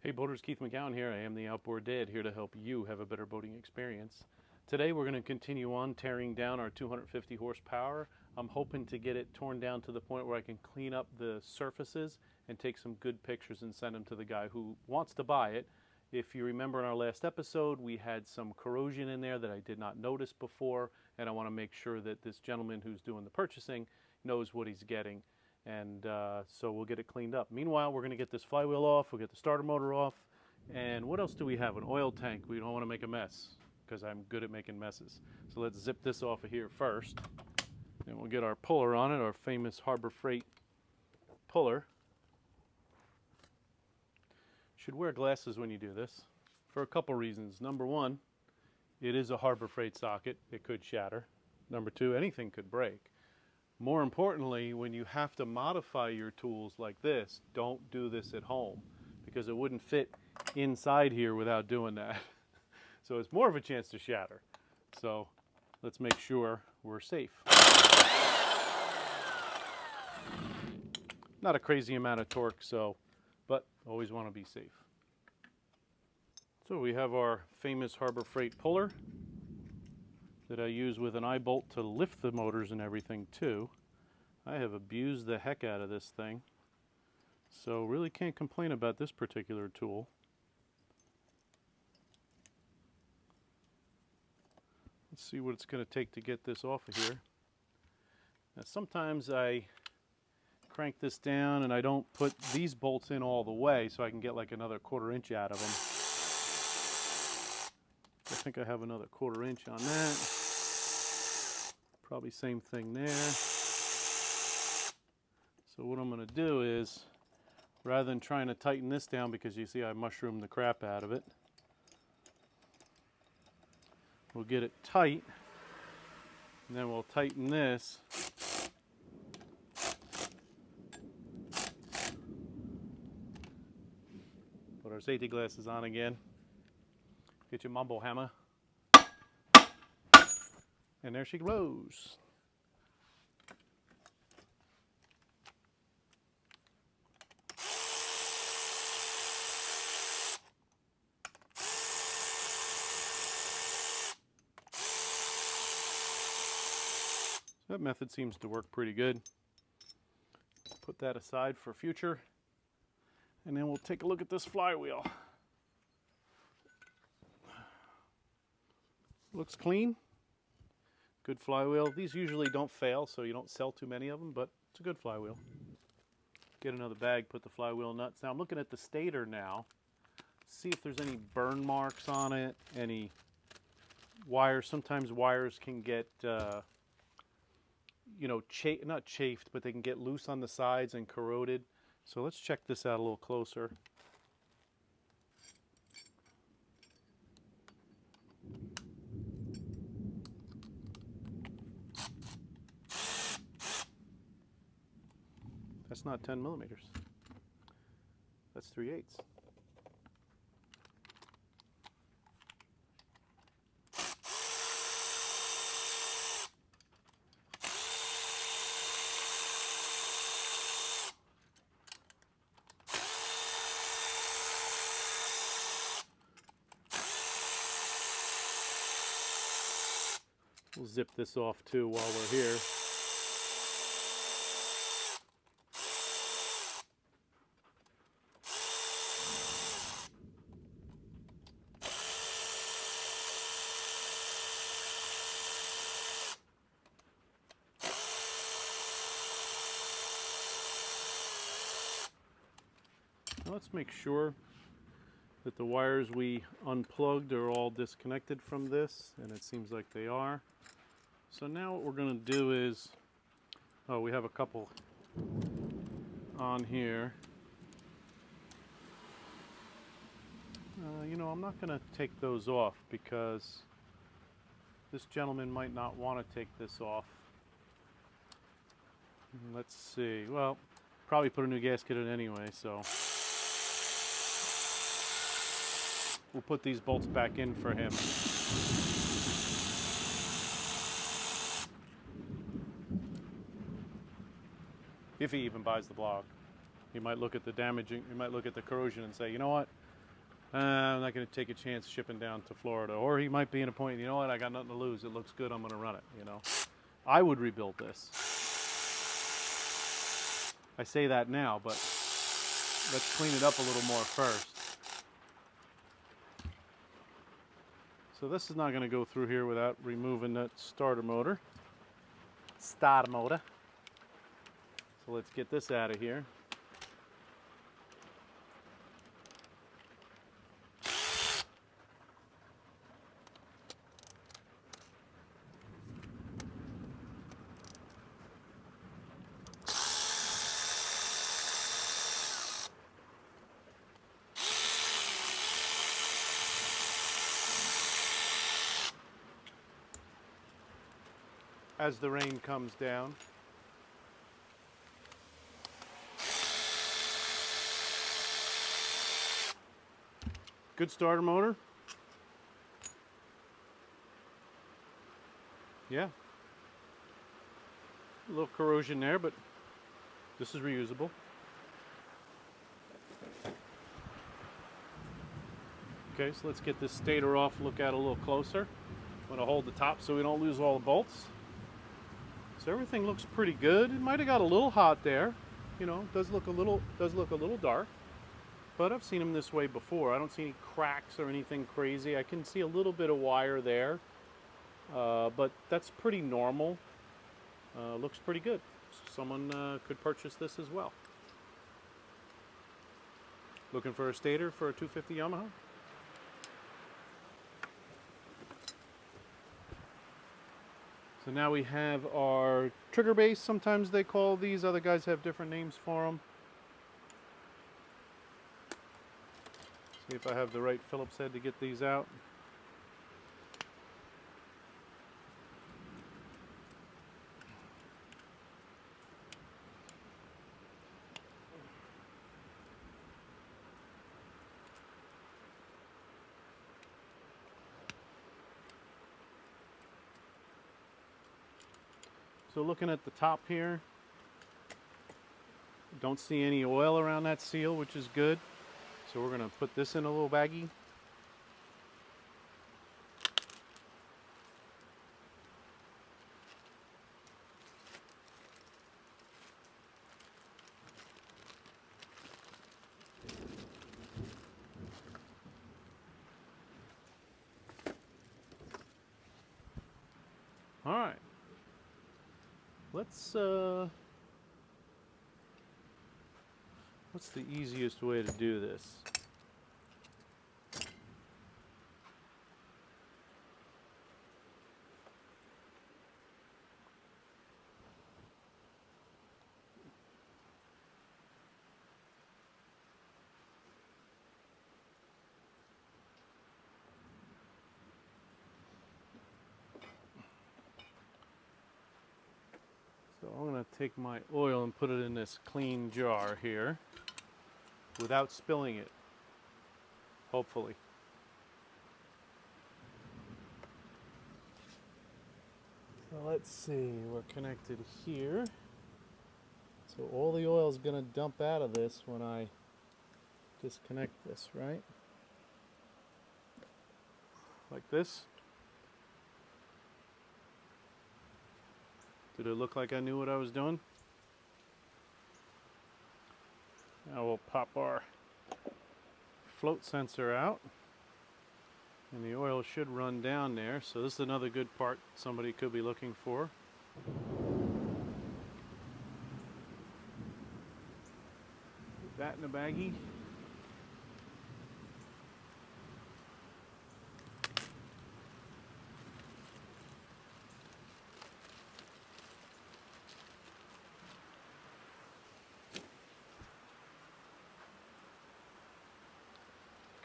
Hey boaters, Keith McGowan here. I am the Outboard Dad, here to help you have a better boating experience. Today we're going to continue on tearing down our 250 horsepower. I'm hoping to get it torn down to the point where I can clean up the surfaces and take some good pictures and send them to the guy who wants to buy it. If you remember in our last episode, we had some corrosion in there that I did not notice before, and I want to make sure that this gentleman who's doing the purchasing knows what he's getting. And so we'll get it cleaned up. Meanwhile, we're going to get this flywheel off, we'll get the starter motor off, and what else do we have? An oil tank. We don't want to make a mess because I'm good at making messes. So let's zip this off of here first, and we'll get our puller on it, our famous Harbor Freight puller. Should wear glasses when you do this for a couple reasons. Number one, it is a Harbor Freight socket. It could shatter. Number two, anything could break. More importantly, when you have to modify your tools like this, don't do this at home because it wouldn't fit inside here without doing that. So it's more of a chance to shatter. So let's make sure we're safe. Not a crazy amount of torque, but always want to be safe. So we have our famous Harbor Freight puller that I use with an eye bolt to lift the motors and everything too. I have abused the heck out of this thing, so really can't complain about this particular tool. Let's see what it's going to take to get this off of here. Now, sometimes I crank this down and I don't put these bolts in all the way so I can get like another 1/4 inch out of them. I think I have another 1/4 inch on that. Probably same thing there. So what I'm going to do is, rather than trying to tighten this down, because you see I mushroomed the crap out of it, we'll get it tight, and then we'll tighten this. Put our safety glasses on again. Get your mumbo hammer. And there she goes. That method seems to work pretty good. Put that aside for future. And then we'll take a look at this flywheel. Looks clean. Good flywheel. These usually don't fail, so you don't sell too many of them, but it's a good flywheel. Get another bag, put the flywheel nuts. Now I'm looking at the stator now. See if there's any burn marks on it, any wires. Sometimes wires can get, not chafed, but they can get loose on the sides and corroded. So let's check this out a little closer. That's not 10 millimeters. That's 3/8. We'll zip this off too while we're here. Now let's make sure that the wires we unplugged are all disconnected from this, and it seems like they are. So now what we're going to do is, we have a couple on here. I'm not going to take those off because this gentleman might not want to take this off. Let's see. Well, probably put a new gasket in anyway, so we'll put these bolts back in for him. If he even buys the blog. He might look at the damaging, he might look at the corrosion and say, you know what, I'm not going to take a chance shipping down to Florida. Or he might be in a point, you know what, I got nothing to lose. It looks good, I'm going to run it, you know. I would rebuild this. I say that now, but let's clean it up a little more first. So this is not going to go through here without removing that starter motor. Starter motor. So let's get this out of here. As the rain comes down. Good starter motor. Yeah. A little corrosion there, but this is reusable. Okay, so let's get this stator off, look at it a little closer. I'm going to hold the top so we don't lose all the bolts. So everything looks pretty good. It might have got a little hot there. You know, does look a little dark. But I've seen them this way before. I don't see any cracks or anything crazy. I can see a little bit of wire there. But that's pretty normal. Looks pretty good. Someone could purchase this as well. Looking for a stator for a 250 Yamaha? So now we have our trigger base, sometimes they call these. Other guys have different names for them. See if I have the right Phillips head to get these out. So looking at the top here, don't see any oil around that seal, which is good. So we're going to put this in a little baggie. All right. What's the easiest way to do this? So I'm going to take my oil and put it in this clean jar here without spilling it, hopefully. So let's see, we're connected here. So all the oil is going to dump out of this when I disconnect this, right? Like this. Did it look like I knew what I was doing? Now we'll pop our float sensor out. And the oil should run down there. So this is another good part somebody could be looking for. Put that in a baggie.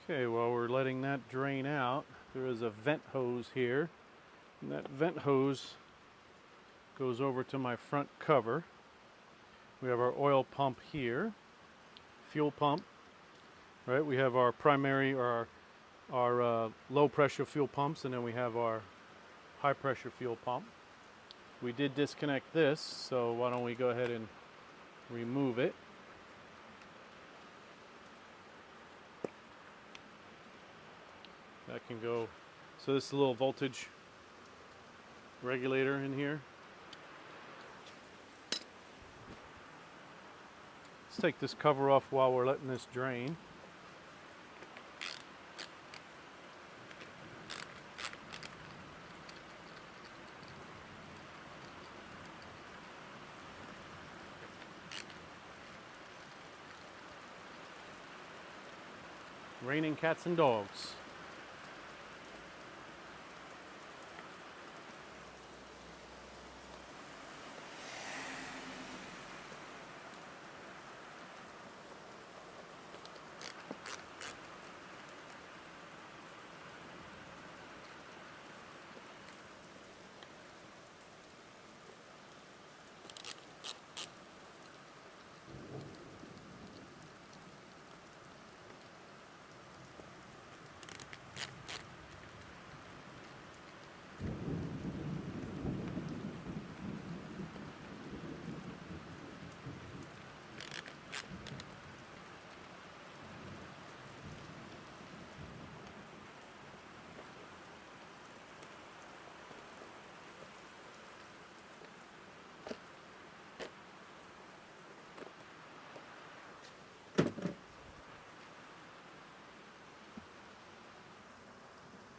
Okay, while we're letting that drain out, there is a vent hose here. And that vent hose goes over to my front cover. We have our oil pump here, fuel pump, right? We have our primary or our low pressure fuel pumps, and then we have our high pressure fuel pump. We did disconnect this, so why don't we go ahead and remove it. That can go. So this is a little voltage regulator in here. Let's take this cover off while we're letting this drain. Raining cats and dogs.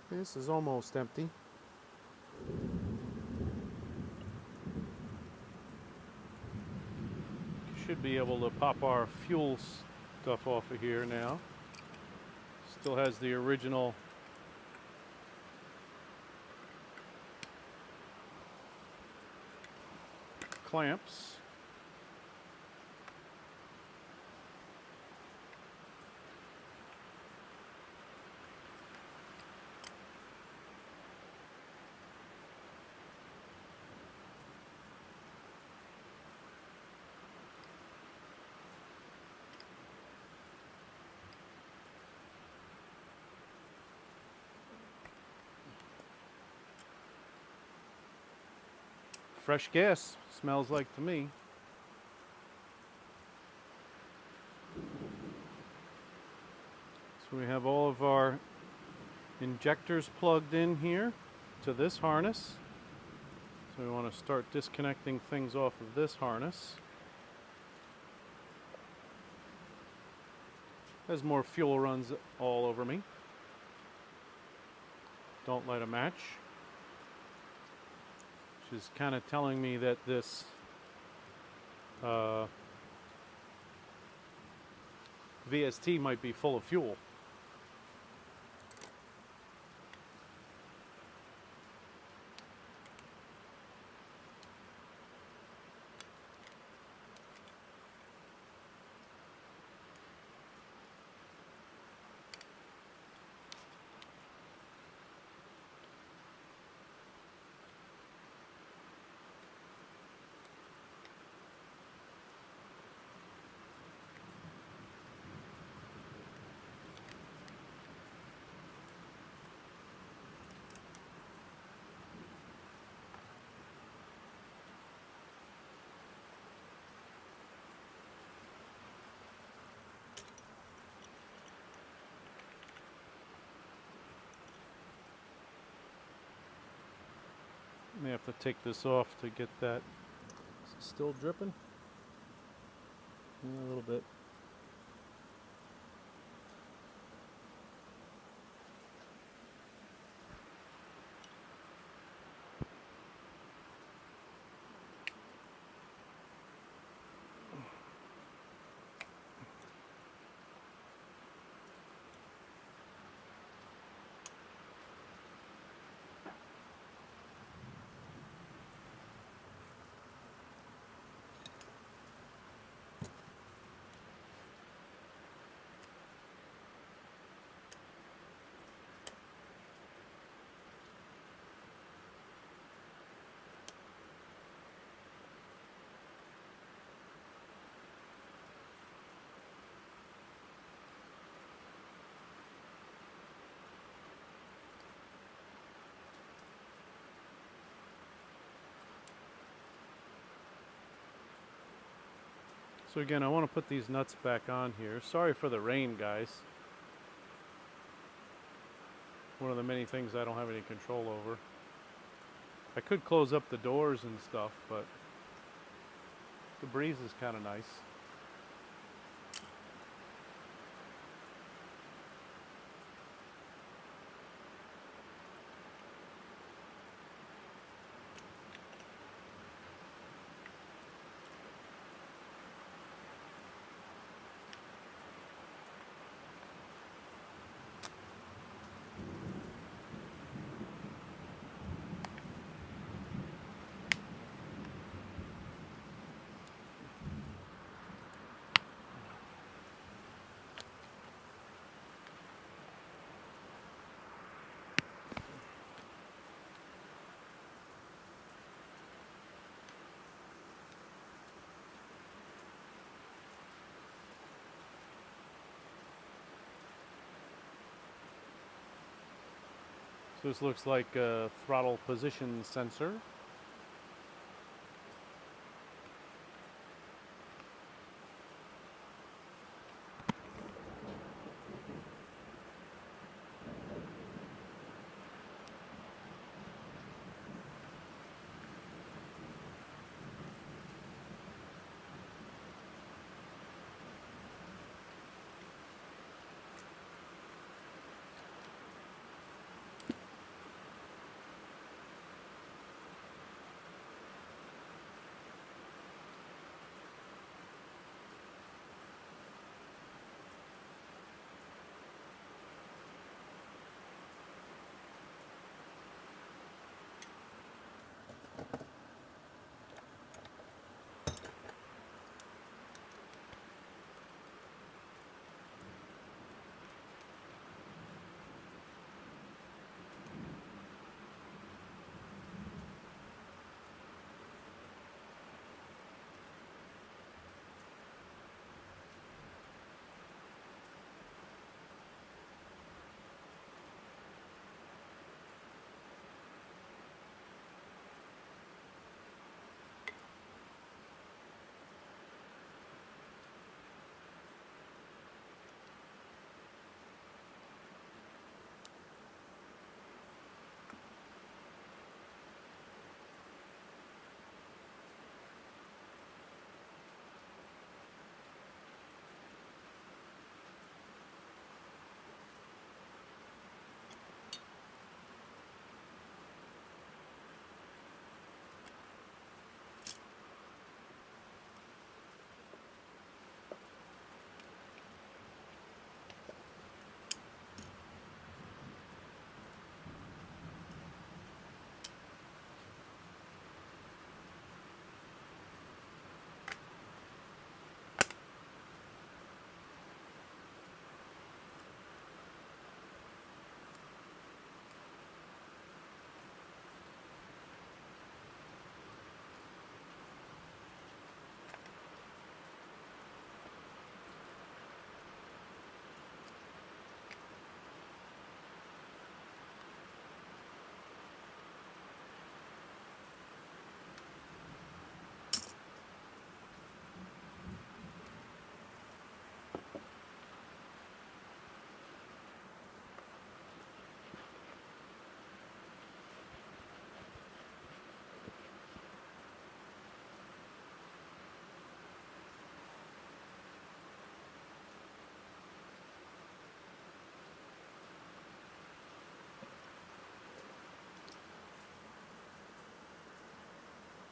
This is almost empty. Should be able to pop our fuel stuff off of here now. Still has the original clamps. Fresh gas, smells like to me. So we have all of our injectors plugged in here to this harness. So we want to start disconnecting things off of this harness. There's more fuel runs all over me. Don't light a match. Which is kind of telling me that this VST might be full of fuel. May have to take this off to get that. Is it still dripping? Yeah, a little bit. So again, I want to put these nuts back on here. Sorry for the rain, guys. one of the many things I don't have any control over. I could close up the doors and stuff, but the breeze is kind of nice. So this looks like a throttle position sensor.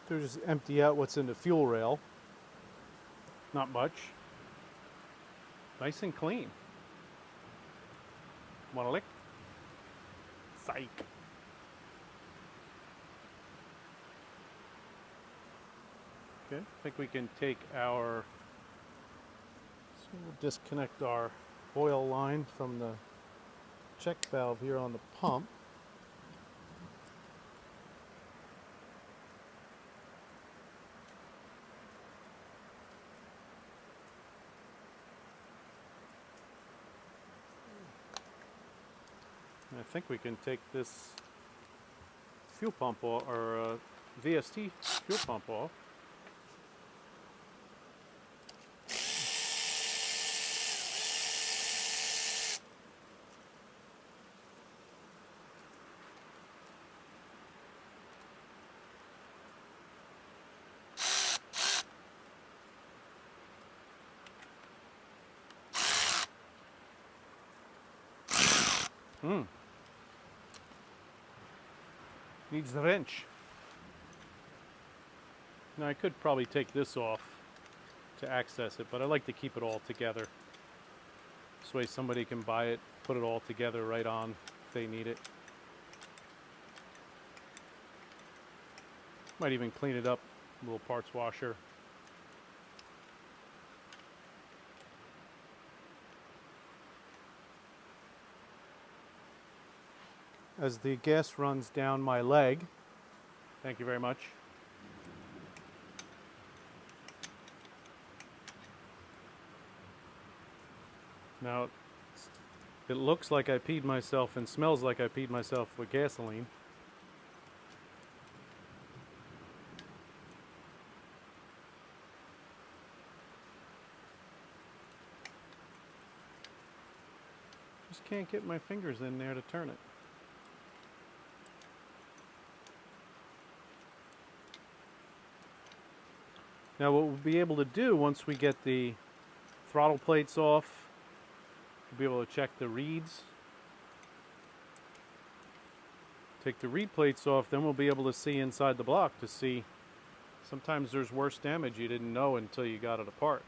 So just empty out what's in the fuel rail. Not much. Nice and clean. Want a lick? Psych. Okay, I think we can take our, so we'll disconnect our oil line from the check valve here on the pump. And I think we can take this fuel pump off, or VST fuel pump off. Needs the wrench. Now I could probably take this off to access it, but I like to keep it all together. This way somebody can buy it, put it all together right on if they need it. Might even clean it up, a little parts washer. As the gas runs down my leg, thank you very much. Now, it looks like I peed myself and smells like I peed myself with gasoline. Just can't get my fingers in there to turn it. Now what we'll be able to do once we get the throttle plates off, we'll be able to check the reeds. Take the reed plates off, then we'll be able to see inside the block to see sometimes there's worse damage you didn't know until you got it apart.